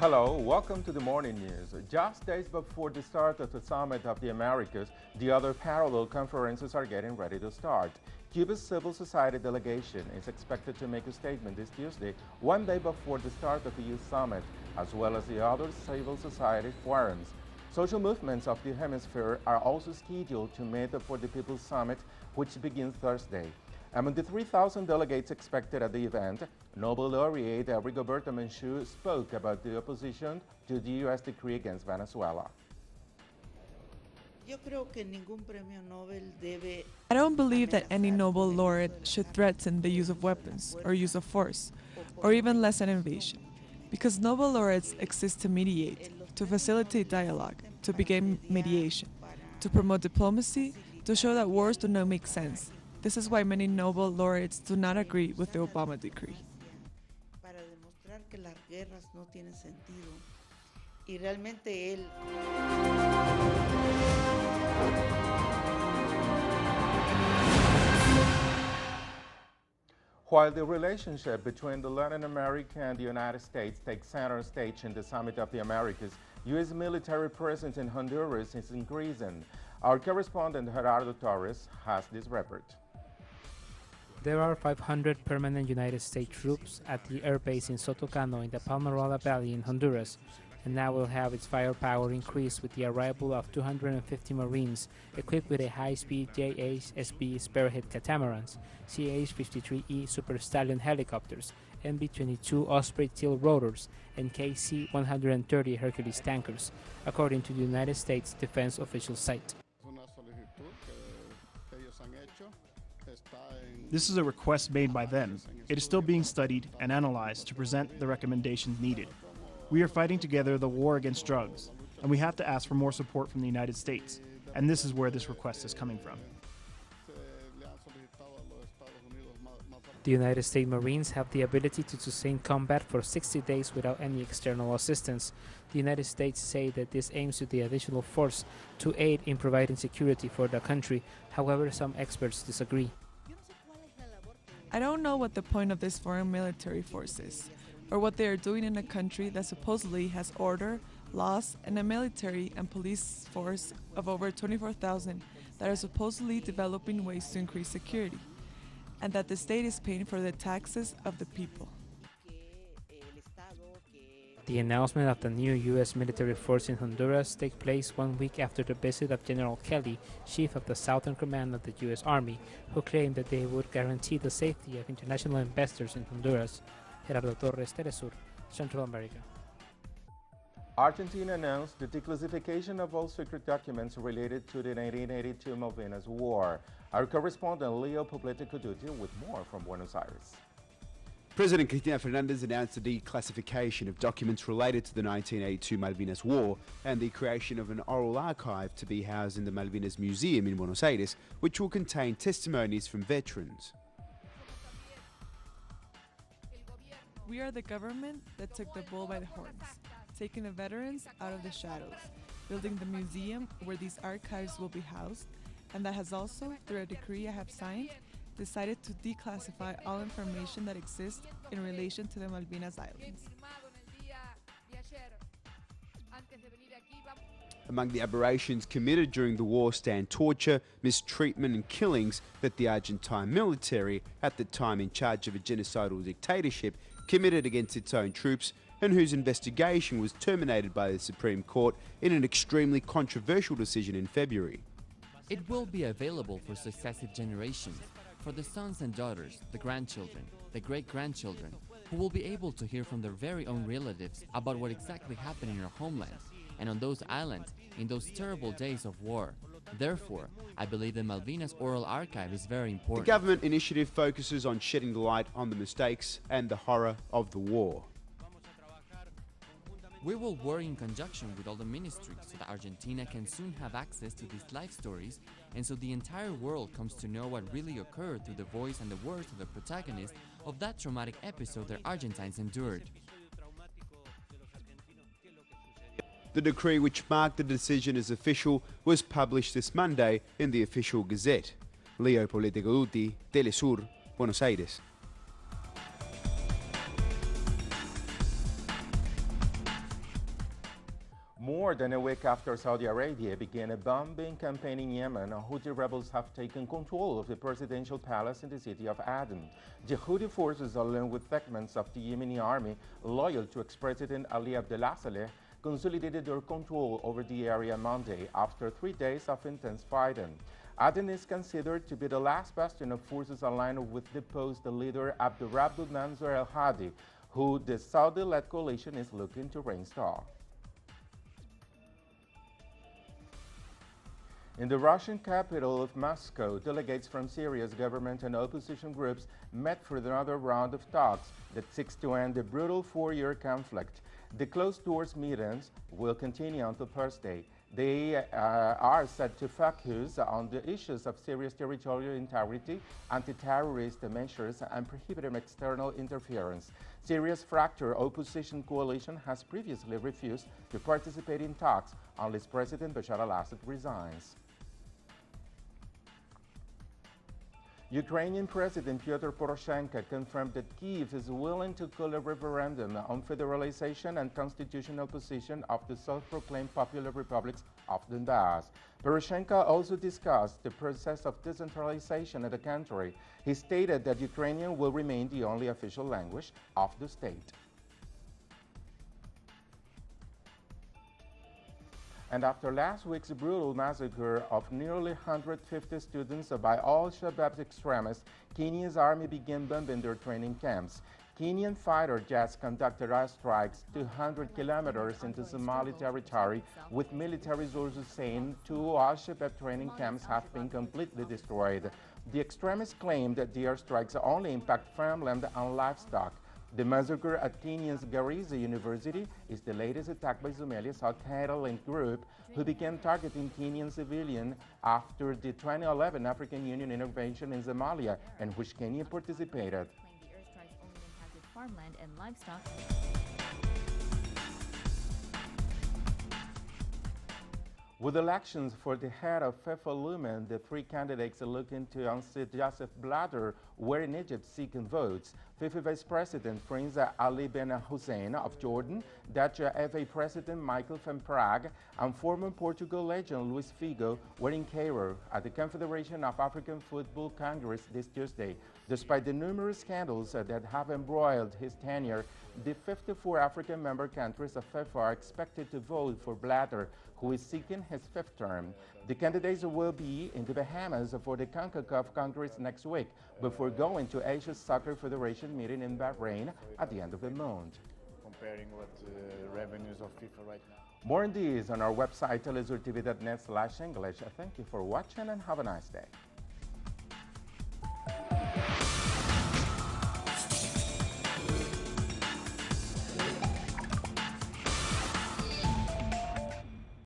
Hello, welcome to the morning news. Just days before the start of the Summit of the Americas, the other parallel conferences are getting ready to start. Cuba's civil society delegation is expected to make a statement this Tuesday, one day before the start of the youth summit, as well as the other civil society forums. Social movements of the hemisphere are also scheduled to meet for the People's Summit, which begins Thursday. Among the 3,000 delegates expected at the event, Nobel laureate Rigoberto Menchú spoke about the opposition to the U.S. decree against Venezuela. I don't believe that any Nobel laureate should threaten the use of weapons or use of force, or even less an invasion, because Nobel laureates exist to mediate, to facilitate dialogue, to begin mediation, to promote diplomacy, to show that wars do not make sense. This is why many Nobel laureates do not agree with the Obama decree. While the relationship between the Latin America and the United States takes center stage in the Summit of the Americas, U.S. military presence in Honduras is increasing. Our correspondent Gerardo Torres has this report. There are 500 permanent United States troops at the airbase in Sotocano in the Palmarola Valley in Honduras, and now will have its firepower increased with the arrival of 250 Marines equipped with a high-speed JHSB Spearhead catamarans, CH-53E Super Stallion helicopters, MB-22 Osprey Teal rotors, and KC-130 Hercules tankers, according to the United States Defense official site. This is a request made by them. It is still being studied and analyzed to present the recommendations needed. We are fighting together the war against drugs, and we have to ask for more support from the United States, and this is where this request is coming from. The United States Marines have the ability to sustain combat for 60 days without any external assistance. The United States say that this aims with the additional force to aid in providing security for the country. However, some experts disagree. I don't know what the point of this foreign military force is, or what they are doing in a country that supposedly has order, laws, and a military and police force of over 24,000 that are supposedly developing ways to increase security, and that the state is paying for the taxes of the people. The announcement of the new U.S. military force in Honduras takes place 1 week after the visit of General Kelly, chief of the Southern Command of the U.S. Army, who claimed that they would guarantee the safety of international investors in Honduras. Gerardo Torres, teleSUR, Central America. Argentina announced the declassification of all secret documents related to the 1982 Malvinas War. Our correspondent Leo Poblete-Coduti with more from Buenos Aires. President Cristina Fernandez announced the declassification of documents related to the 1982 Malvinas War and the creation of an oral archive to be housed in the Malvinas Museum in Buenos Aires, which will contain testimonies from veterans. We are the government that took the bull by the horns, taking the veterans out of the shadows, building the museum where these archives will be housed, and that has also, through a decree I have signed, decided to declassify all information that exists in relation to the Malvinas Islands. Among the aberrations committed during the war stand torture, mistreatment and killings that the Argentine military, at the time in charge of a genocidal dictatorship, committed against its own troops, and whose investigation was terminated by the Supreme Court in an extremely controversial decision in February. It will be available for successive generations, for the sons and daughters, the grandchildren, the great-grandchildren, who will be able to hear from their very own relatives about what exactly happened in our homelands and on those islands in those terrible days of war. Therefore, I believe the Malvinas Oral Archive is very important. The government initiative focuses on shedding light on the mistakes and the horror of the war. We will work in conjunction with all the ministries so that Argentina can soon have access to these life stories, and so the entire world comes to know what really occurred through the voice and the words of the protagonists of that traumatic episode that Argentines endured. The decree which marked the decision as official was published this Monday in the official Gazette. Leo Poblete-Coduti, teleSUR, Buenos Aires. More than a week after Saudi Arabia began a bombing campaign in Yemen, Houthi rebels have taken control of the presidential palace in the city of Aden. The Houthi forces, along with segments of the Yemeni army loyal to ex-President Ali Abdullah Saleh, consolidated their control over the area Monday after 3 days of intense fighting. Aden is considered to be the last bastion of forces aligned with deposed leader Abdurrahman Mansour al-Hadi, who the Saudi-led coalition is looking to reinstall. In the Russian capital of Moscow, delegates from Syria's government and opposition groups met for another round of talks that seeks to end the brutal 4-year conflict. The closed-doors meetings will continue until Thursday. They are set to focus on the issues of Syria's territorial integrity, anti-terrorist measures, and prohibiting external interference. Syria's fractured opposition coalition has previously refused to participate in talks unless President Bashar al-Assad resigns. Ukrainian President Pyotr Poroshenko confirmed that Kyiv is willing to call a referendum on federalization and constitutional position of the self-proclaimed Popular Republics of Donbass. Poroshenko also discussed the process of decentralization of the country. He stated that Ukrainian will remain the only official language of the state. And after last week's brutal massacre of nearly 150 students by al-Shabaab extremists, Kenya's army began bombing their training camps. Kenyan fighter jets conducted airstrikes 200 kilometers into Somali territory, with military sources saying 2 al-Shabaab training camps have been completely destroyed. The extremists claimed that the airstrikes only impact farmland and livestock. The massacre at Kenya's Garissa University is the latest attack by Somalia's Al-Qaeda-linked group, who began targeting Kenyan civilians after the 2011 African Union intervention in Somalia, in which Kenya participated. The airstrikes only impacted farmland and livestock. With elections for the head of FIFA looming, the 3 candidates looking to unseat Joseph Blatter were in Egypt seeking votes. FIFA Vice President Prince Ali bin Hussein of Jordan, Dutch FA President Michael van Praag, and former Portugal legend Luis Figo were in Cairo at the Confederation of African Football Congress this Tuesday. Despite the numerous scandals that have embroiled his tenure, the 54 African member countries of FIFA are expected to vote for Blatter, who is seeking his 5th term. The candidates will be in the Bahamas for the CONCACAF Congress next week, before going to Asia's Soccer Federation meeting in Bahrain at the end of the month. Comparing what revenues of FIFA right now. More on these on our website, telesurtv.net/English. Thank you for watching and have a nice day.